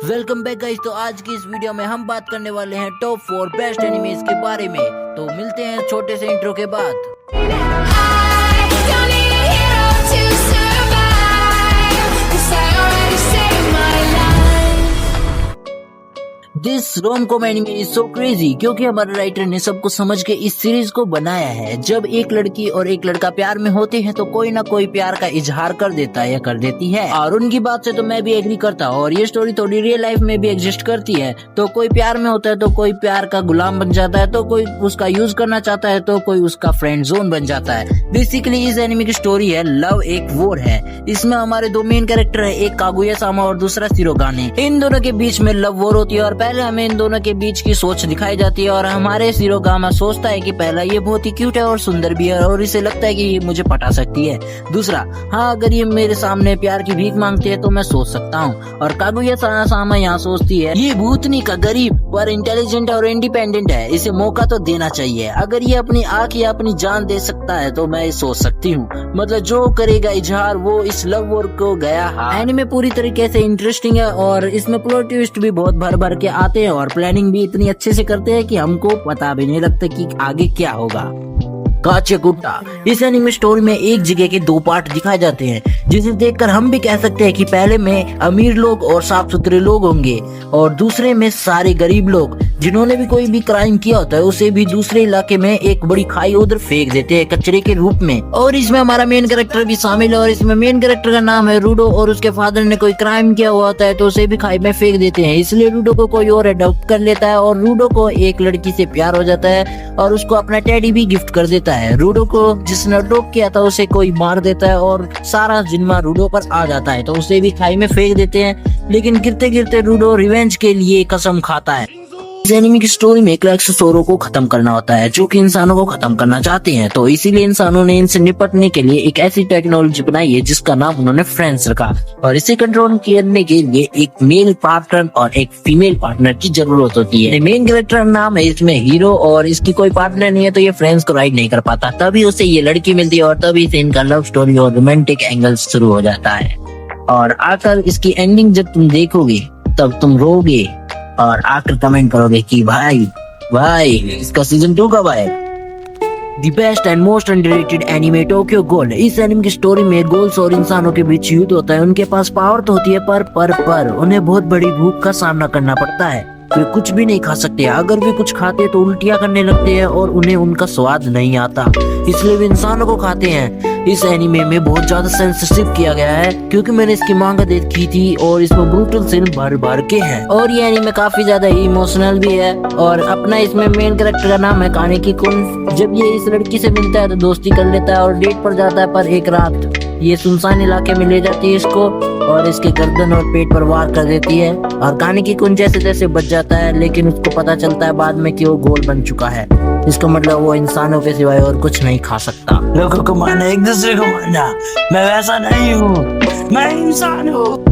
Welcome back guys. तो आज की इस वीडियो में हम बात करने वाले हैं टॉप 4 बेस्ट एनिमेज के बारे में। तो मिलते हैं छोटे से इंट्रो के बाद। This rom-com anime is so crazy क्योंकि हमारे राइटर ने सबको समझ के इस सीरीज को बनाया है। जब एक लड़की और एक लड़का प्यार में होते हैं तो कोई ना कोई प्यार का इजहार कर देता है या कर देती है, और उनकी बात से तो मैं भी एग्री करता हूँ। और ये स्टोरी थोड़ी रियल लाइफ में भी एग्जिस्ट करती है। तो कोई प्यार में होता है तो कोई प्यार का गुलाम बन जाता है, तो कोई उसका यूज करना चाहता है, तो कोई उसका फ्रेंड जोन बन जाता है। बेसिकली इस एनिमे की स्टोरी है लव एक वॉर है। इसमें हमारे दो मेन कैरेक्टर है, एक कागुया-सामा और दूसरा शिरोगाने। इन दोनों के बीच में लव वॉर होती है और पहले हमें इन दोनों के बीच की सोच दिखाई जाती है। और हमारे शिरोगामा सोचता है कि पहला ये बहुत ही क्यूट है और सुंदर भी है और इसे लगता है कि ये मुझे पटा सकती है। दूसरा, हाँ अगर ये मेरे सामने प्यार की भीख मांगती है तो मैं सोच सकता हूँ। और कागुया-सामा यहाँ सोचती है ये भूतनी का गरीब पर इंटेलिजेंट और इंडिपेंडेंट है, इसे मौका तो देना चाहिए। अगर ये अपनी आँख या अपनी जान दे सकता है तो मैं सोच सकती हूँ। मतलब जो करेगा इजहार वो इस लव वॉर को गया। एनिमे पूरी तरीके से इंटरेस्टिंग है और इसमें प्लॉट ट्विस्ट भी बहुत भर भर के आते हैं और प्लानिंग भी इतनी अच्छे से करते हैं कि हमको पता भी नहीं लगता कि आगे क्या होगा। काचेगुट्टा। इस एनिमे स्टोरी में एक जगह के दो पार्ट दिखाए जाते हैं, जिसे देखकर हम भी कह सकते हैं कि पहले में अमीर लोग और साफ सुथरे लोग होंगे और दूसरे में सारे गरीब लोग जिन्होंने भी कोई भी क्राइम किया होता है उसे भी दूसरे इलाके में एक बड़ी खाई उधर फेंक देते हैं कचरे के रूप में। और इसमें हमारा मेन कैरेक्टर भी शामिल है और इसमें मेन कैरेक्टर का नाम है रूडो। और उसके फादर ने कोई क्राइम किया हुआ होता है तो उसे भी खाई में फेंक देते हैं, इसलिए रूडो को कोई और अडॉप्ट कर लेता है और रूडो को एक लड़की से प्यार हो जाता है और उसको अपना टेडी भी गिफ्ट कर देता है। रूडो को जिसने अडॉप्ट किया था उसे कोई मार देता है और सारा जिम्मा रूडो पर आ जाता है, तो उसे भी खाई में फेंक देते हैं। लेकिन गिरते गिरते रूडो रिवेंज के लिए कसम खाता है। इस एनिमे की स्टोरी में क्लैक्सोसोरो को खत्म करना होता है जो कि इंसानों को खत्म करना चाहते हैं, तो इसीलिए इंसानों ने इनसे निपटने के लिए एक ऐसी टेक्नोलॉजी बनाई है जिसका नाम उन्होंने फ्रेंड्स रखा। और इसे कंट्रोल करने के लिए एक मेल पार्टनर और एक फीमेल पार्टनर की जरूरत होती है। मेन कैरेक्टर का नाम है इसमें हीरो और इसकी कोई पार्टनर नहीं है तो ये फ्रेंड्स को राइड नहीं कर पाता। तभी उसे ये लड़की मिलती है और तभी से इनका लव स्टोरी और रोमांटिक एंगल शुरू हो जाता है। और आकर इसकी एंडिंग जब तुम देखोगे तब तुम रोगे और आकर कमेंट करोगे कि भाई इसका सीजन 2 कब आए। The best and most underrated anime Tokyo ghoul. इस एनिमे की स्टोरी में गोल्स और इंसानों के बीच युद्ध होता है। उनके पास पावर तो होती है पर उन्हें बहुत बड़ी भूख का सामना करना पड़ता है। वे कुछ भी नहीं खा सकते, अगर वे कुछ खाते तो उल्टियां करने लगते हैं और उन्हें उनका स्वाद नहीं आता, इसलिए वे इंसानों को खाते हैं। इस एनिमे में बहुत ज्यादा सेंसिटिव किया गया है क्योंकि मैंने इसकी मांगा देखी थी और इसमें ब्रूटल सीन भर के हैं। और ये एनिमे काफी ज्यादा इमोशनल भी है। और अपना इसमें मेन कैरेक्टर का नाम है कानेकी-कुन। जब ये इस लड़की से मिलता है तो दोस्ती कर लेता है और डेट पर जाता है, पर एक रात ये सुनसान इलाके में ले जाती है इसको और इसके गर्दन और पेट पर वार कर देती है और कानेकी-कुन जैसे जैसे बच जाता है, लेकिन उसको पता चलता है बाद में कि वो गोल बन चुका है। इसका मतलब वो इंसानों के सिवाय और कुछ नहीं खा सकता। लोगों को मारना, एक दूसरे को मारना, मैं वैसा नहीं हूँ, मैं इंसान हूँ।